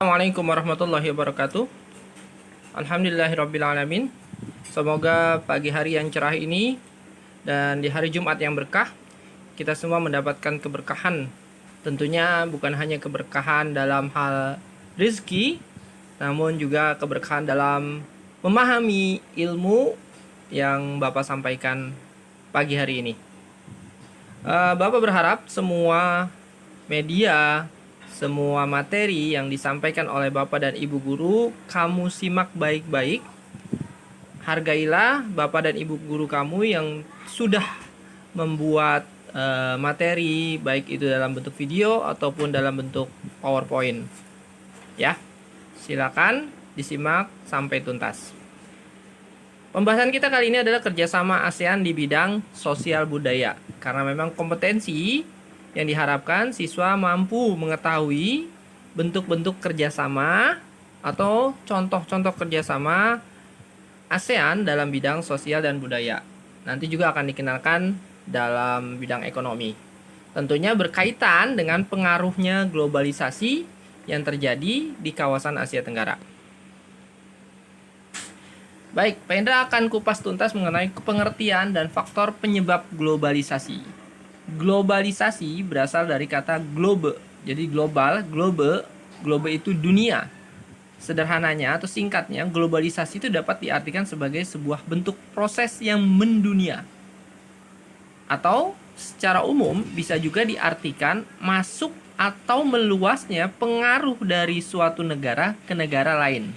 Assalamualaikum warahmatullahi wabarakatuh. Alhamdulillahirrabbilalamin. Semoga pagi hari yang cerah ini dan di hari Jumat yang berkah, kita semua mendapatkan keberkahan. Tentunya bukan hanya keberkahan dalam hal rezeki, namun juga keberkahan dalam memahami ilmu yang Bapak sampaikan pagi hari ini. Bapak berharap semua media, semua materi yang disampaikan oleh Bapak dan Ibu guru, kamu simak baik-baik. Hargailah Bapak dan Ibu guru kamu yang sudah membuat materi, baik itu dalam bentuk video ataupun dalam bentuk PowerPoint. Ya, silakan disimak sampai tuntas. Pembahasan kita kali ini adalah kerjasama ASEAN di bidang sosial budaya. Karena memang kompetensi yang diharapkan siswa mampu mengetahui bentuk-bentuk kerjasama atau contoh-contoh kerjasama ASEAN dalam bidang sosial dan budaya. Nanti juga akan dikenalkan dalam bidang ekonomi. Tentunya berkaitan dengan pengaruhnya globalisasi yang terjadi di kawasan Asia Tenggara. Baik, Pak Indra akan kupas tuntas mengenai pengertian dan faktor penyebab globalisasi. Globalisasi berasal dari kata globe. Jadi globe itu dunia. Sederhananya atau singkatnya, globalisasi itu dapat diartikan sebagai sebuah bentuk proses yang mendunia. Atau secara umum bisa juga diartikan masuk atau meluasnya pengaruh dari suatu negara ke negara lain.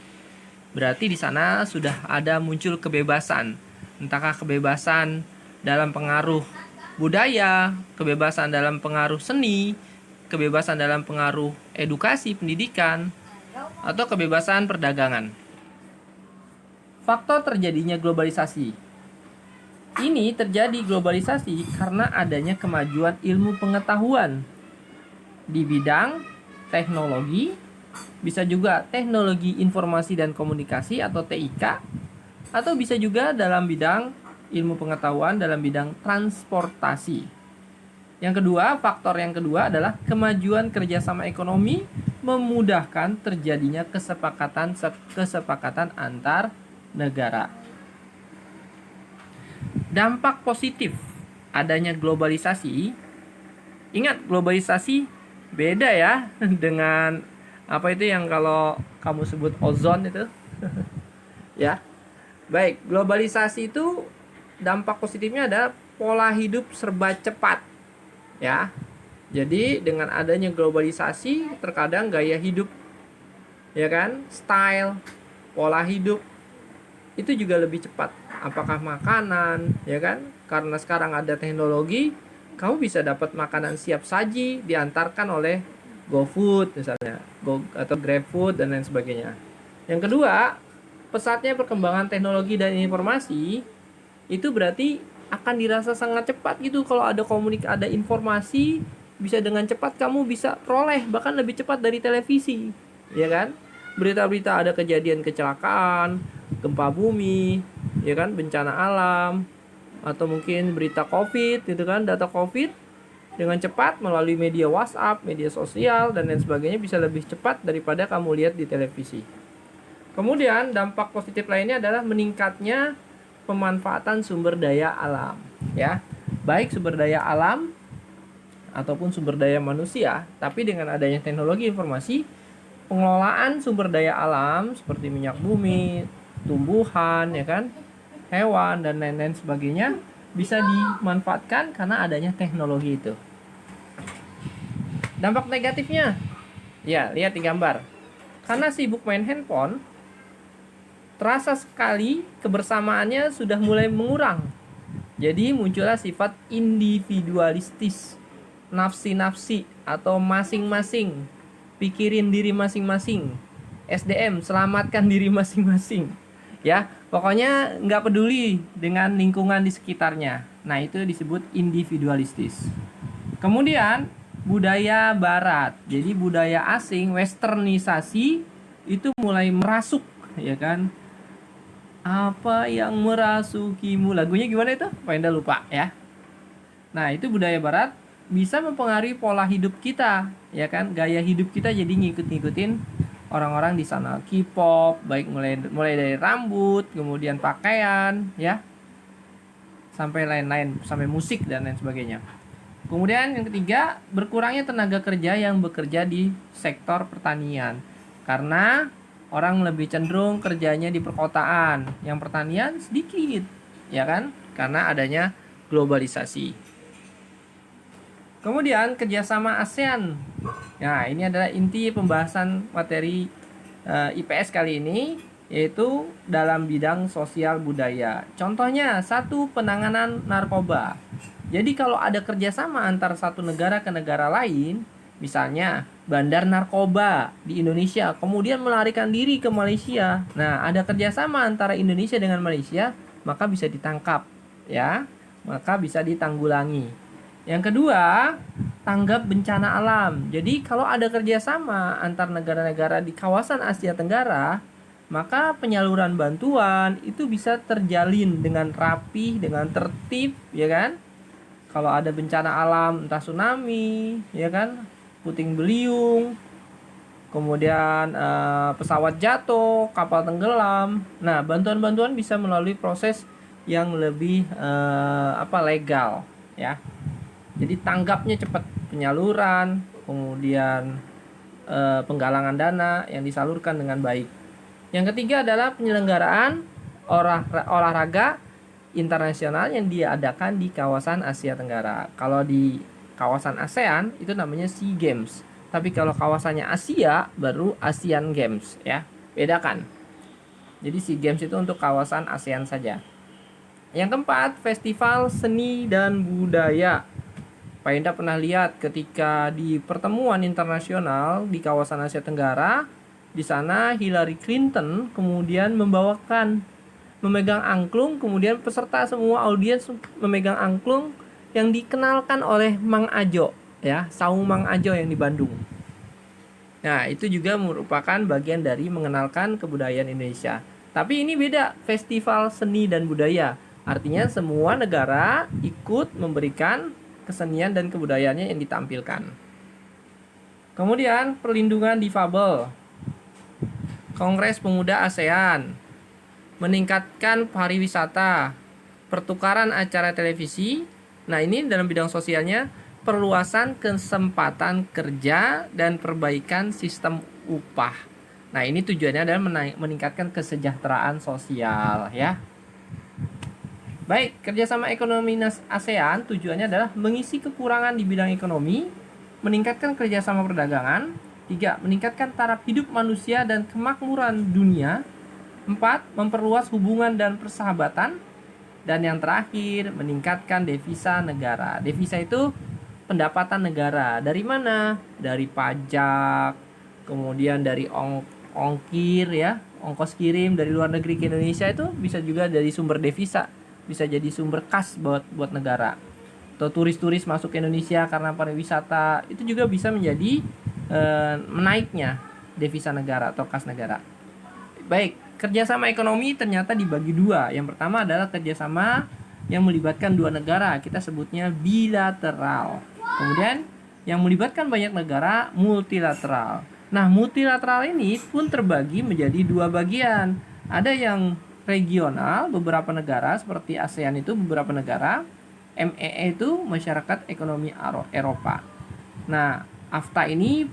Berarti di sana sudah ada muncul kebebasan. Entahkah kebebasan dalam pengaruh budaya, kebebasan dalam pengaruh seni, kebebasan dalam pengaruh edukasi, pendidikan, atau kebebasan perdagangan. Faktor terjadinya globalisasi. Ini terjadi globalisasi karena adanya kemajuan ilmu pengetahuan di bidang teknologi, bisa juga teknologi informasi dan komunikasi atau TIK, atau bisa juga dalam bidang ilmu pengetahuan dalam bidang transportasi. Yang kedua, faktor yang kedua adalah kemajuan kerjasama ekonomi memudahkan terjadinya kesepakatan antar negara. Dampak positif adanya globalisasi. Ingat, globalisasi beda ya dengan apa itu yang kalau kamu sebut ozon itu. Ya. Baik, globalisasi itu dampak positifnya ada pola hidup serba cepat. Ya. Jadi dengan adanya globalisasi terkadang gaya hidup, ya kan, style, pola hidup itu juga lebih cepat. Apakah makanan, ya kan? Karena sekarang ada teknologi, kamu bisa dapat makanan siap saji diantarkan oleh GoFood misalnya, atau GrabFood dan lain sebagainya. Yang kedua, pesatnya perkembangan teknologi dan informasi itu berarti akan dirasa sangat cepat gitu. Kalau ada ada informasi, bisa dengan cepat kamu bisa peroleh, bahkan lebih cepat dari televisi, ya kan? Berita-berita ada kejadian kecelakaan, gempa bumi, ya kan, bencana alam, atau mungkin berita COVID gitu kan, data COVID dengan cepat melalui media WhatsApp, media sosial dan lain sebagainya bisa lebih cepat daripada kamu lihat di televisi. Kemudian dampak positif lainnya adalah meningkatnya pemanfaatan sumber daya alam, ya. Baik sumber daya alam ataupun sumber daya manusia, tapi dengan adanya teknologi informasi, pengelolaan sumber daya alam seperti minyak bumi, tumbuhan, ya kan, hewan dan lain-lain sebagainya bisa dimanfaatkan karena adanya teknologi itu. Dampak negatifnya, ya lihat di gambar. Karena sibuk main handphone, terasa sekali kebersamaannya sudah mulai mengurang. Jadi muncullah sifat individualistis, nafsi-nafsi atau masing-masing, pikirin diri masing-masing, SDM, selamatkan diri masing-masing. Ya, pokoknya nggak peduli dengan lingkungan di sekitarnya. Nah, itu disebut individualistis. Kemudian budaya barat. Jadi budaya asing, westernisasi itu mulai merasuk, ya kan? Apa yang merasukimu? Lagunya gimana itu? Pak lupa ya. Nah, itu budaya barat bisa mempengaruhi pola hidup kita, ya kan? Gaya hidup kita jadi ngikut-ngikutin orang-orang di sana K-pop, baik mulai dari rambut, kemudian pakaian, ya, sampai lain-lain, sampai musik dan lain sebagainya. Kemudian yang ketiga, berkurangnya tenaga kerja yang bekerja di sektor pertanian. Karena orang lebih cenderung kerjanya di perkotaan, yang pertanian sedikit, ya kan? Karena adanya globalisasi. Kemudian kerjasama ASEAN. Nah, ini adalah inti pembahasan materi IPS kali ini, yaitu dalam bidang sosial budaya. Contohnya, satu, penanganan narkoba. Jadi kalau ada kerjasama antar satu negara ke negara lain, misalnya bandar narkoba di Indonesia, kemudian melarikan diri ke Malaysia. Nah, ada kerjasama antara Indonesia dengan Malaysia, maka bisa ditangkap, ya, maka bisa ditanggulangi. Yang kedua, tanggap bencana alam. Jadi kalau ada kerjasama antar negara-negara di kawasan Asia Tenggara, maka penyaluran bantuan itu bisa terjalin dengan rapih, dengan tertib, ya kan? Kalau ada bencana alam, entah tsunami, ya kan, puting beliung, kemudian pesawat jatuh, kapal tenggelam. Nah, bantuan-bantuan bisa melalui proses yang lebih legal, ya. Jadi tanggapnya cepat, penyaluran, kemudian penggalangan dana yang disalurkan dengan baik. Yang ketiga adalah penyelenggaraan olahraga internasional yang diadakan di kawasan Asia Tenggara. Kalau di kawasan ASEAN itu namanya SEA Games. Tapi kalau kawasannya Asia baru ASEAN Games, ya. Bedakan. Jadi SEA Games itu untuk kawasan ASEAN saja. Yang keempat, festival seni dan budaya. Pak Indra pernah lihat ketika di pertemuan internasional di kawasan Asia Tenggara, di sana Hillary Clinton kemudian memegang angklung, kemudian peserta semua audiens memegang angklung yang dikenalkan oleh Mang Ajo, ya, saung Mang Ajo yang di Bandung. Nah, itu juga merupakan bagian dari mengenalkan kebudayaan Indonesia. Tapi ini beda, festival seni dan budaya. Artinya semua negara ikut memberikan kesenian dan kebudayaannya yang ditampilkan. Kemudian perlindungan difabel. Kongres Pemuda ASEAN meningkatkan pariwisata, pertukaran acara televisi. Nah, ini dalam bidang sosialnya, perluasan kesempatan kerja dan perbaikan sistem upah. Nah, ini tujuannya adalah meningkatkan kesejahteraan sosial, ya. Baik, kerjasama ekonomi ASEAN tujuannya adalah mengisi kekurangan di bidang ekonomi, meningkatkan kerjasama perdagangan. 3. Meningkatkan taraf hidup manusia dan kemakmuran dunia. 4. Memperluas hubungan dan persahabatan. Dan yang terakhir, meningkatkan devisa negara. Devisa itu pendapatan negara. Dari mana? Dari pajak, kemudian dari ongkir, ya, ongkos kirim dari luar negeri ke Indonesia, itu bisa juga dari sumber devisa. Bisa jadi sumber kas buat negara. Atau turis-turis masuk ke Indonesia karena pariwisata, itu juga bisa menjadi menaiknya devisa negara atau kas negara. Baik, kerjasama ekonomi ternyata dibagi dua. Yang pertama adalah kerjasama yang melibatkan dua negara, kita sebutnya bilateral. Kemudian yang melibatkan banyak negara, multilateral. Nah, multilateral ini pun terbagi menjadi dua bagian. Ada yang regional, beberapa negara seperti ASEAN itu beberapa negara. MEE itu Masyarakat Ekonomi Eropa. Nah, AFTA ini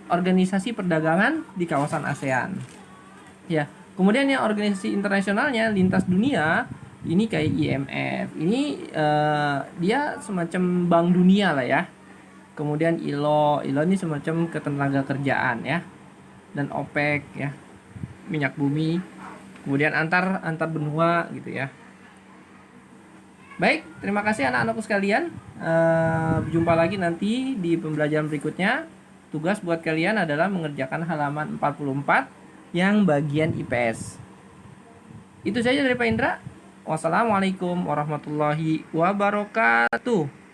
organisasi perdagangan di kawasan ASEAN. Ya, kemudian yang organisasi internasionalnya lintas dunia ini kayak IMF. Ini dia semacam bank dunia lah, ya. Kemudian ILO ini semacam ketenaga kerjaan, ya. Dan OPEC, ya, minyak bumi. Kemudian antar benua gitu, ya. Baik, terima kasih anak-anakku sekalian. Jumpa lagi nanti di pembelajaran berikutnya. Tugas buat kalian adalah mengerjakan halaman 44 yang bagian IPS. Itu saja dari Pak Indra. Wassalamualaikum warahmatullahi wabarakatuh.